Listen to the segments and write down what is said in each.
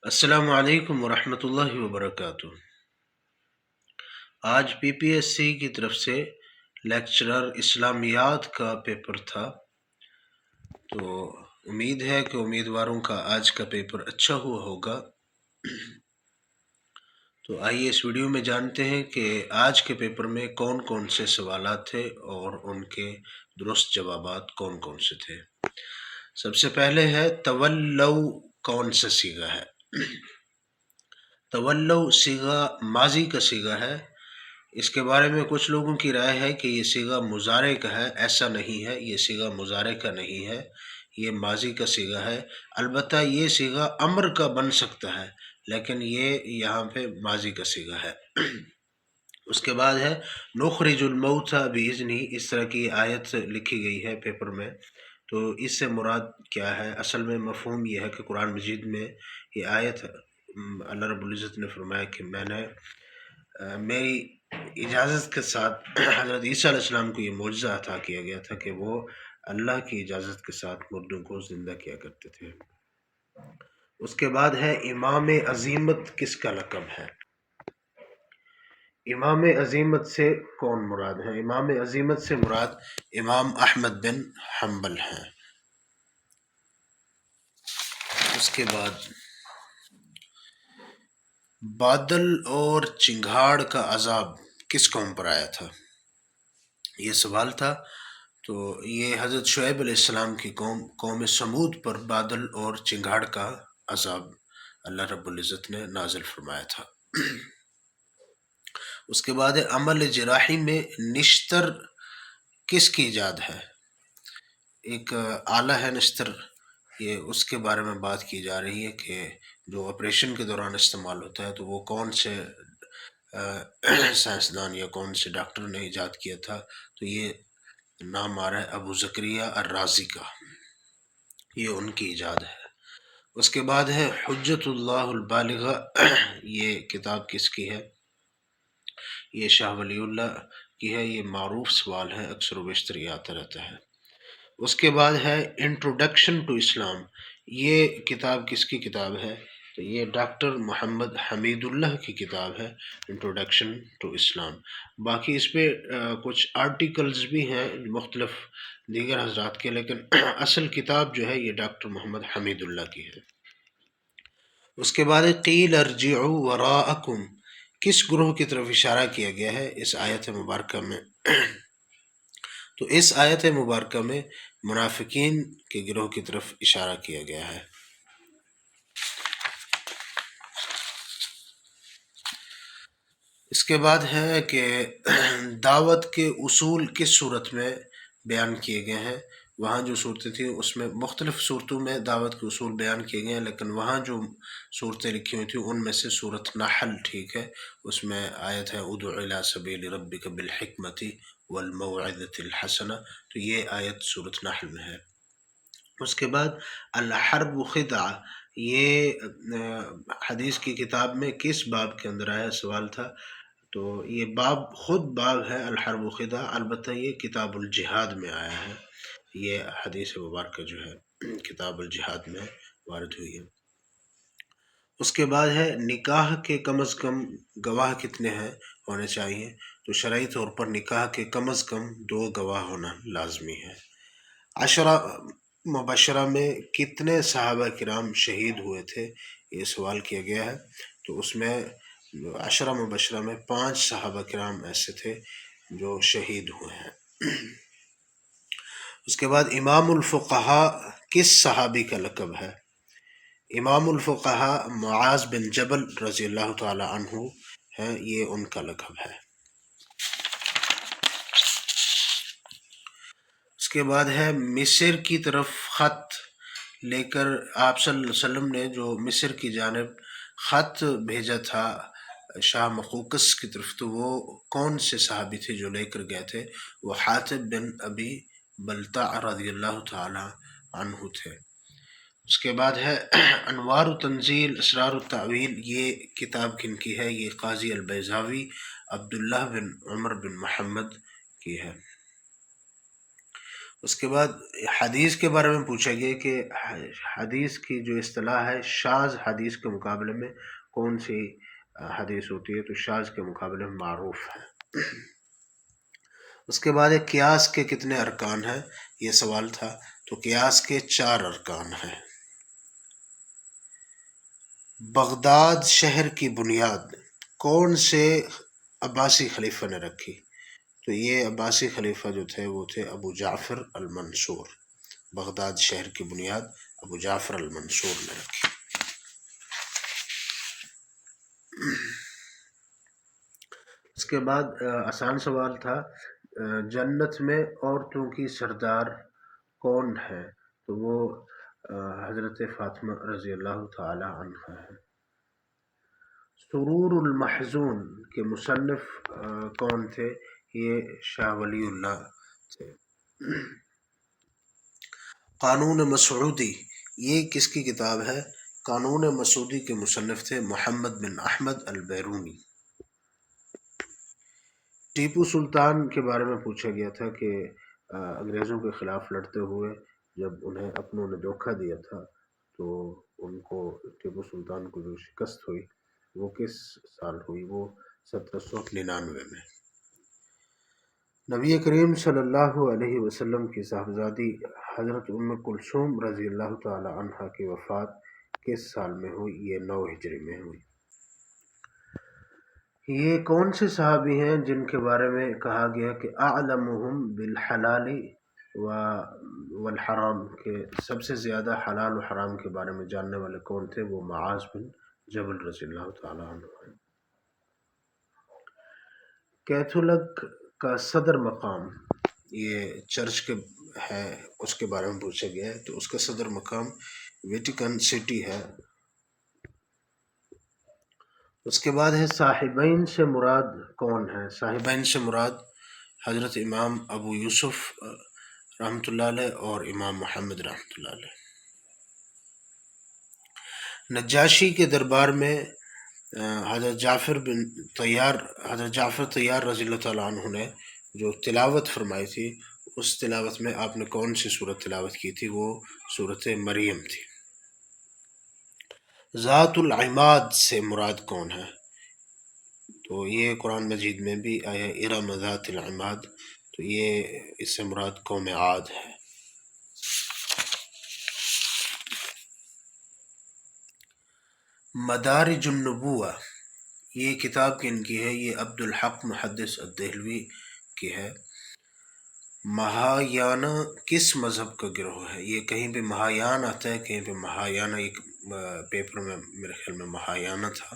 السلام علیکم ورحمۃ اللہ وبرکاتہ۔ آج پی پی ایس سی کی طرف سے لیکچرر اسلامیات کا پیپر تھا، تو امید ہے کہ امیدواروں کا آج کا پیپر اچھا ہوا ہوگا۔ تو آئیے اس ویڈیو میں جانتے ہیں کہ آج کے پیپر میں کون کون سے سوالات تھے اور ان کے درست جوابات کون کون سے تھے۔ سب سے پہلے ہے تولو کون سا صیغہ ہے؟ تولو صیغہ ماضی کا صیغہ ہے۔ اس کے بارے میں کچھ لوگوں کی رائے ہے کہ یہ صیغہ مضارع کا ہے، ایسا نہیں ہے، یہ صیغہ مضارع کا نہیں ہے، یہ ماضی کا صیغہ ہے۔ البتہ یہ صیغہ امر کا بن سکتا ہے، لیکن یہ یہاں پہ ماضی کا صیغہ ہے۔ اس کے بعد ہے نخرج الموتى بإذنه، اس طرح کی آیت لکھی گئی ہے پیپر میں، تو اس سے مراد کیا ہے؟ اصل میں مفہوم یہ ہے کہ قرآن مجید میں یہ آیت اللہ رب العزت نے فرمایا کہ میں نے میری اجازت کے ساتھ حضرت عیسیٰ علیہ السلام کو یہ معجزہ عطا کیا گیا تھا کہ وہ اللہ کی اجازت کے ساتھ مردوں کو زندہ کیا کرتے تھے۔ اس کے بعد ہے امام عظیمت کس کا لقب ہے؟ امام عظیمت سے کون مراد ہے؟ امام عظیمت سے مراد امام احمد بن حنبل ہیں۔ اس کے بعد بادل اور چنگھاڑ کا عذاب کس قوم پر آیا تھا؟ یہ سوال تھا۔ تو یہ حضرت شعیب علیہ السلام کی قوم سمود پر بادل اور چنگھاڑ کا عذاب اللہ رب العزت نے نازل فرمایا تھا۔ اس کے بعد عمل جراحی میں نشتر کس کی ایجاد ہے؟ ایک آلہ ہے نشتر، یہ اس کے بارے میں بات کی جا رہی ہے کہ جو آپریشن کے دوران استعمال ہوتا ہے، تو وہ کون سے سائنسدان یا کون سے ڈاکٹر نے ایجاد کیا تھا؟ تو یہ نام آ رہا ہے ابو زکریا الرازی کا، یہ ان کی ایجاد ہے۔ اس کے بعد ہے حجت اللہ البالغہ، یہ کتاب کس کی ہے؟ یہ شاہ ولی اللہ کی ہے۔ یہ معروف سوال ہے، اکثر و بیشتر یہ آتا رہتا ہے۔ اس کے بعد ہے انٹروڈکشن ٹو اسلام، یہ کتاب کس کی کتاب ہے؟ تو یہ ڈاکٹر محمد حمید اللہ کی کتاب ہے، انٹروڈکشن ٹو اسلام۔ باقی اس پہ کچھ آرٹیکلز بھی ہیں مختلف دیگر حضرات کے، لیکن اصل کتاب جو ہے یہ ڈاکٹر محمد حمید اللہ کی ہے۔ اس کے بعد قیل ارجعوا وراءکم، کس گروہ کی طرف اشارہ کیا گیا ہے اس آیت مبارکہ میں؟ تو اس آیت مبارکہ میں منافقین کے گروہ کی طرف اشارہ کیا گیا ہے۔ اس کے بعد ہے کہ دعوت کے اصول کس صورت میں بیان کیے گئے ہیں؟ وہاں جو صورتیں تھیں اس میں مختلف صورتوں میں دعوت کے اصول بیان کیے گئے ہیں، لیکن وہاں جو صورتیں لکھی ہوئی تھیں ان میں سے صورت نحل ٹھیک ہے، اس میں آیت ہے ادع الی سبیل ربک بالحکمۃ والموعظۃ الحسنہ، تو یہ آیت صورت نحل میں ہے۔ اس کے بعد الحرب خدعہ، یہ حدیث کی کتاب میں کس باب کے اندر آیا سوال تھا؟ تو یہ باب خود باب ہے الحرب خدعہ، البتہ یہ کتاب الجہاد میں آیا ہے، یہ حدیث مبارکہ جو ہے کتاب الجہاد میں وارد ہوئی ہے۔ اس کے بعد ہے نکاح کے کم از کم گواہ کتنے ہیں ہونے چاہیے؟ تو شرعی طور پر نکاح کے کم از کم 2 گواہ ہونا لازمی ہے۔ عشرہ مبشرہ میں کتنے صحابہ کرام شہید ہوئے تھے؟ یہ سوال کیا گیا ہے۔ تو اس میں عشرہ مبشرہ میں 5 صحابہ کرام ایسے تھے جو شہید ہوئے ہیں۔ اس کے بعد امام الفقہاء کس صحابی کا لقب ہے؟ امام الفقہاء معاذ بن جبل رضی اللہ تعالی عنہ ہیں، یہ ان کا لقب ہے۔ اس کے بعد ہے مصر کی طرف خط لے کر آپ صلی اللہ علیہ وسلم نے جو مصر کی جانب خط بھیجا تھا شاہ مقوقس کی طرف، تو وہ کون سے صحابی تھے جو لے کر گئے تھے؟ وہ حاطب بن ابی بلتع رضی اللہ تعالی عنہ تھے۔ اس کے بعد ہے انوار التنزیل اسرار التعویل، یہ کتاب کن کی ہے؟ یہ قاضی البیضاوی عبداللہ بن عمر بن محمد کی ہے۔ اس کے بعد حدیث کے بارے میں پوچھا گیا کہ حدیث کی جو اصطلاح ہے شاذ حدیث کے مقابلے میں کون سی حدیث ہوتی ہے، تو شاذ کے مقابلے میں معروف ہے۔ اس کے بعد ایک قیاس کے کتنے ارکان ہیں یہ سوال تھا، تو قیاس کے 4 ارکان ہیں۔ بغداد شہر کی بنیاد کون سے عباسی خلیفہ نے رکھی؟ تو یہ عباسی خلیفہ جو تھے وہ تھے ابو جعفر المنصور۔ بغداد شہر کی بنیاد ابو جعفر المنصور نے رکھی۔ اس کے بعد آسان سوال تھا، جنت میں عورتوں کی سردار کون ہے؟ تو وہ حضرت فاطمہ رضی اللہ تعالی عنہ ہے۔ سرور المحزون کے مصنف کون تھے؟ یہ شاہ ولی اللہ تھے۔ قانون مسعودی یہ کس کی کتاب ہے؟ قانون مسعودی کے مصنف تھے محمد بن احمد البیرونی۔ ٹیپو سلطان کے بارے میں پوچھا گیا تھا کہ انگریزوں کے خلاف لڑتے ہوئے جب انہیں اپنوں نے دھوکہ دیا تھا تو ان کو ٹیپو سلطان کو جو شکست ہوئی وہ کس سال ہوئی؟ وہ 1799 میں۔ نبی کریم صلی اللہ علیہ وسلم کی صاحبزادی حضرت ام کلثوم رضی اللہ تعالی عنہا کی وفات کس سال میں ہوئی؟ یہ 9 ہجری میں ہوئی۔ یہ کون سے صحابی ہیں جن کے بارے میں کہا گیا کہ اعلمہم بالحلال والحرام، کہ سب سے زیادہ حلال و حرام کے بارے میں جاننے والے کون تھے؟ وہ معاذ بن جبل رضی اللہ تعالی عنہ ہیں۔ کیتھولک کا صدر مقام، یہ چرچ کے ہے، اس کے بارے میں پوچھا گیا ہے، تو اس کا صدر مقام ویٹیکن سٹی ہے۔ اس کے بعد ہے صاحبین سے مراد کون ہے؟ صاحبین سے مراد حضرت امام ابو یوسف رحمۃ اللہ علیہ اور امام محمد رحمۃ اللہ علیہ۔ نجاشی کے دربار میں حضرت جعفر طیار رضی اللہ تعالیٰ عنہ نے جو تلاوت فرمائی تھی، اس تلاوت میں آپ نے کون سی صورت تلاوت کی تھی؟ وہ صورت مریم تھی۔ ذات العماد سے مراد کون ہے؟ تو یہ قرآن مجید میں بھی آیا ارم ذات العماد، تو یہ اس سے مراد قوم عاد ہے۔ مدارج النبوہ یہ کتاب کن کی ہے؟ یہ عبد الحق محدث الدہلوی کی ہے۔ مہایانا کس مذہب کا گروہ ہے؟ یہ کہیں پہ مہایان آتا ہے، کہیں پہ مہایانا، ایک پیپر میں میرے خیال میں مہایانا تھا۔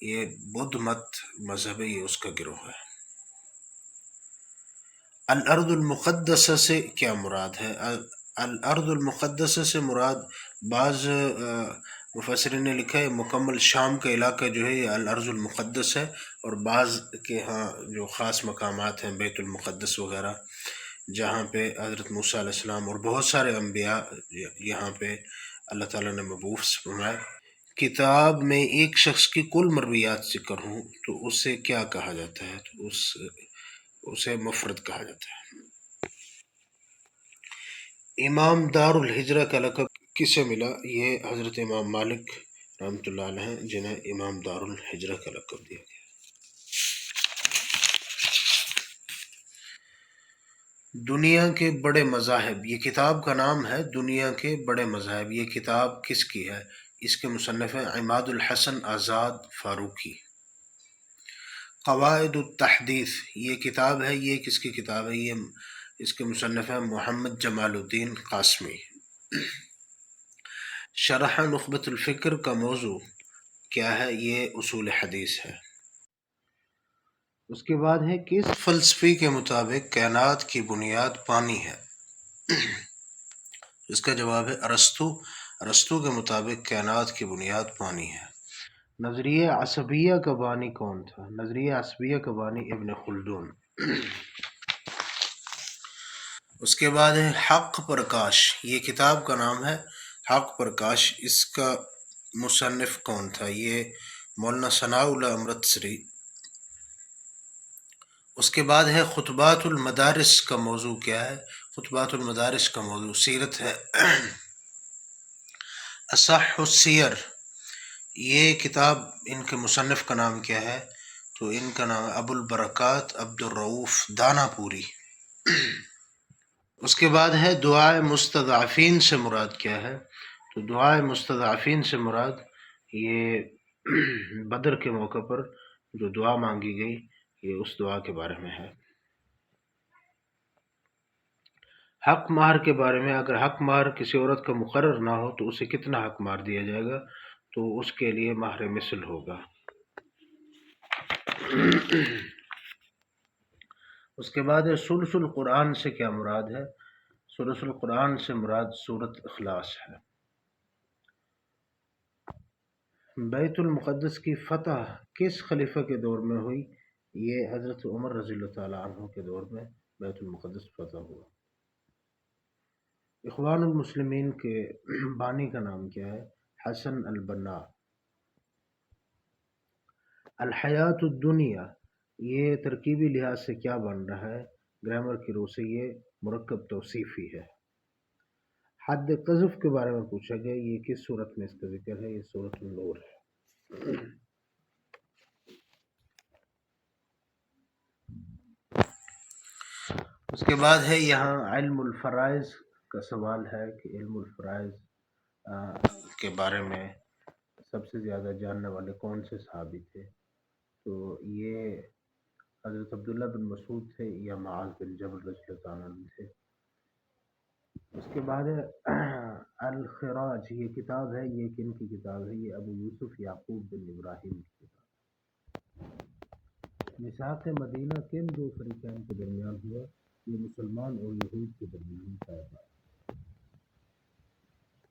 یہ بدھ مت مذہب ہے، یہ اس کا گروہ ہے۔ الارض المقدسہ سے کیا مراد ہے؟ الارض المقدسہ سے مراد بعض مفسرین نے لکھا ہے مکمل شام کا علاقہ جو ہے یہ الارض المقدس ہے، اور بعض کے ہاں جو خاص مقامات ہیں بیت المقدس وغیرہ جہاں پہ حضرت موسیٰ علیہ السلام اور بہت سارے انبیاء یہاں پہ اللہ تعالیٰ نے مبعوث فرمائے۔ کتاب میں ایک شخص کی کل مرویات ذکر ہوں تو اسے کیا کہا جاتا ہے؟ تو اسے مفرد کہا جاتا ہے۔ امام دار الہجرہ کا لقب کسے ملا؟ یہ حضرت امام مالک رحمۃ اللہ علیہ ہیں جنہیں امام دار الہجرہ کا لقب دیا گیا۔ دنیا کے بڑے مذاہب یہ کتاب کا نام ہے، دنیا کے بڑے مذاہب۔ یہ کتاب کس کی ہے؟ اس کے مصنف ہیں عماد الحسن آزاد فاروقی۔ قواعد التحدیث یہ کتاب ہے، یہ کس کی کتاب ہے؟ یہ اس کے مصنف ہیں محمد جمال الدین قاسمی۔ شرح نخبۃ الفکر کا موضوع کیا ہے؟ یہ اصول حدیث ہے۔ اس کے بعد ہے کس فلسفی کے مطابق کائنات کی بنیاد پانی ہے؟ اس کا جواب ہے ارسطو کے مطابق کائنات کی بنیاد پانی ہے۔ نظریہ عصبیہ کا بانی کون تھا؟ نظریہ عصبیہ کا بانی ابن خلدون۔ اس کے بعد ہے حق پرکاش یہ کتاب کا نام ہے حق پرکاش، اس کا مصنف کون تھا؟ یہ مولانا ثناء اللہ امرتسری۔ اس کے بعد ہے خطبات المدارس کا موضوع کیا ہے؟ خطبات المدارس کا موضوع سیرت ہے۔ اصح السیر، یہ کتاب ان کے مصنف کا نام کیا ہے؟ تو ان کا نام ابو البرکات عبد الرؤف دانا پوری۔ اس کے بعد ہے دعائے مستضعفین سے مراد کیا ہے؟ تو دعائے مستضعفین سے مراد یہ بدر کے موقع پر جو دعا مانگی گئی، یہ اس دعا کے بارے میں ہے۔ حق مہر کے بارے میں، اگر حق مہر کسی عورت کا مقرر نہ ہو تو اسے کتنا حق مہر دیا جائے گا؟ تو اس کے لیے مہر مثل ہوگا۔ اس کے بعد ثلث القرآن سے کیا مراد ہے؟ ثلث القرآن سے مراد سورۃ اخلاص ہے۔ بیت المقدس کی فتح کس خلیفہ کے دور میں ہوئی؟ یہ حضرت عمر رضی اللہ تعالیٰ عنہ کے دور میں بیت المقدس فتح ہوا۔ اخوان المسلمین کے بانی کا نام کیا ہے؟ حسن البنا۔ الحیات الدنیا، یہ ترکیبی لحاظ سے کیا بن رہا ہے؟ گرامر کی روح سے یہ مرکب توصیفی ہے۔ حد قذف کے بارے میں پوچھا گیا، یہ کس صورت میں اس کا ذکر ہے؟ یہ سورۃ النور ہے۔ اس کے بعد ہے یہاں علم الفرائض کا سوال ہے کہ علم الفرائض کے بارے میں سب سے زیادہ جاننے والے کون سے صحابی تھے؟ تو یہ حضرت عبداللہ بن مسعود تھے یا معاذ بن جبل رضی اللہ عنہ تھے۔ اس کے بعد الخراج، یہ کتاب ہے، یہ کن کی کتاب ہے؟ یہ ابو یوسف یعقوب بن ابراہیم کی کتاب۔ میثاق مدینہ کن دو فریقین کے درمیان ہوا؟ یہ مسلمان اور یہود کے درمیان طے ہوا۔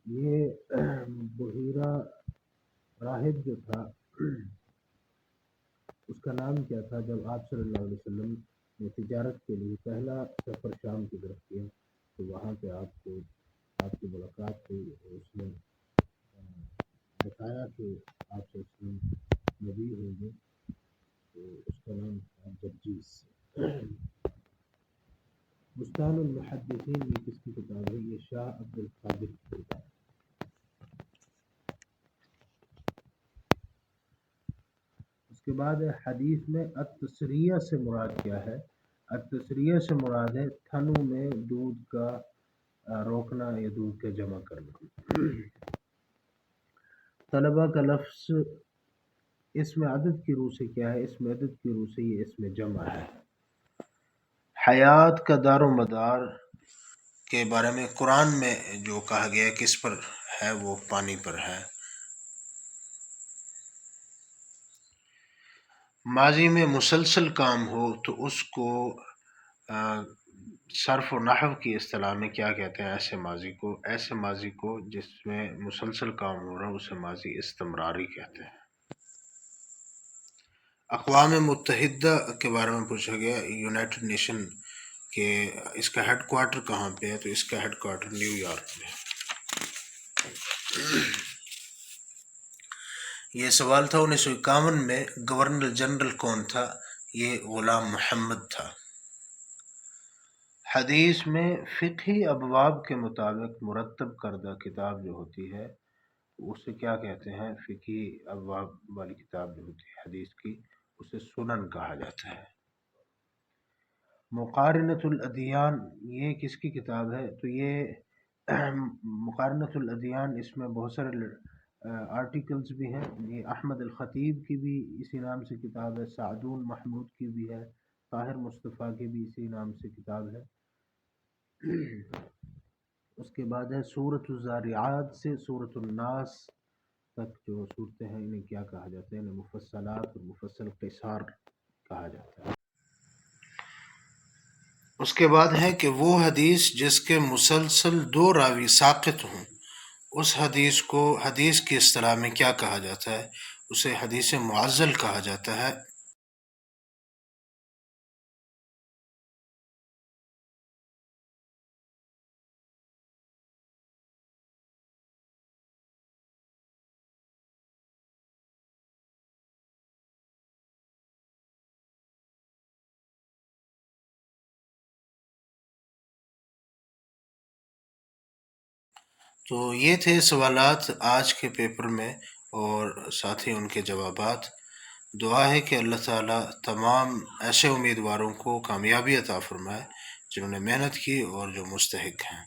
یہ بحیرہ راہب جو تھا اس کا نام کیا تھا جب آپ صلی اللہ علیہ وسلم نے تجارت کے لیے پہلا سفر شام کی طرف کیا تو وہاں پہ آپ کی ملاقات ہوئی اور اس نے بتایا کہ آپ صلی اللہ علیہ وسلم نبی ہوں گے، تو اس کا نام تھا جرجیس۔ بستان المحدثین، یہ کس کی کتاب ہے؟ یہ شاہ عبد القادر کی کتاب۔ اس کے بعد حدیث میں التسریہ سے مراد کیا ہے؟ التسریہ سے مراد ہے تھنوں میں دودھ کا روکنا یا دودھ کا جمع کرنا۔ طلبہ کا لفظ اس میں عدد کی روح سے کیا ہے؟ اس میں عدد کی روح سے یہ اس میں جمع ہے۔ حیات کا دار و مدار کے بارے میں قرآن میں جو کہا گیا ہے کس پر ہے؟ وہ پانی پر ہے۔ ماضی میں مسلسل کام ہو تو اس کو صرف و نحو کی اصطلاح میں کیا کہتے ہیں؟ ایسے ماضی کو جس میں مسلسل کام ہو رہا ہے اسے ماضی استمراری کہتے ہیں۔ اقوام متحدہ کے بارے میں پوچھا گیا، یونائٹڈ نیشن کہ اس کا ہیڈ کوارٹر کہاں پہ ہے؟ تو اس کا ہیڈ کوارٹر نیو یارک میں ہے۔ یہ سوال تھا 1951 میں گورنر جنرل کون تھا؟ یہ غلام محمد تھا۔ حدیث میں فقہی ابواب کے مطابق مرتب کردہ کتاب جو ہوتی ہے اسے کیا کہتے ہیں؟ فقہی ابواب والی کتاب جو ہوتی ہے حدیث کی اسے سنن کہا جاتا ہے۔ مقارنۃ الادیان، یہ کس کی کتاب ہے؟ تو یہ مقارنۃ الادیان، اس میں بہت سارے آرٹیکلز بھی ہیں۔ یہ احمد الخطیب کی بھی اسی نام سے کتاب ہے، سعدون محمود کی بھی ہے، طاہر مصطفیٰ کی بھی اسی نام سے کتاب ہے۔ اس کے بعد ہے سورۃ الزاریات سے سورۃ الناس تک جو صورتیں ہیں انہیں کیا کہا جاتا ہے؟ انہیں مفصلات اور مفصل قصار کہا جاتا ہے۔ اس کے بعد ہے کہ وہ حدیث جس کے مسلسل 2 راوی ساقط ہوں اس حدیث کو حدیث کی اصطلاح میں کیا کہا جاتا ہے؟ اسے حدیث معزل کہا جاتا ہے۔ تو یہ تھے سوالات آج کے پیپر میں، اور ساتھ ہی ان کے جوابات۔ دعا ہے کہ اللہ تعالیٰ تمام ایسے امیدواروں کو کامیابی عطا فرمائے جنہوں نے محنت کی اور جو مستحق ہیں۔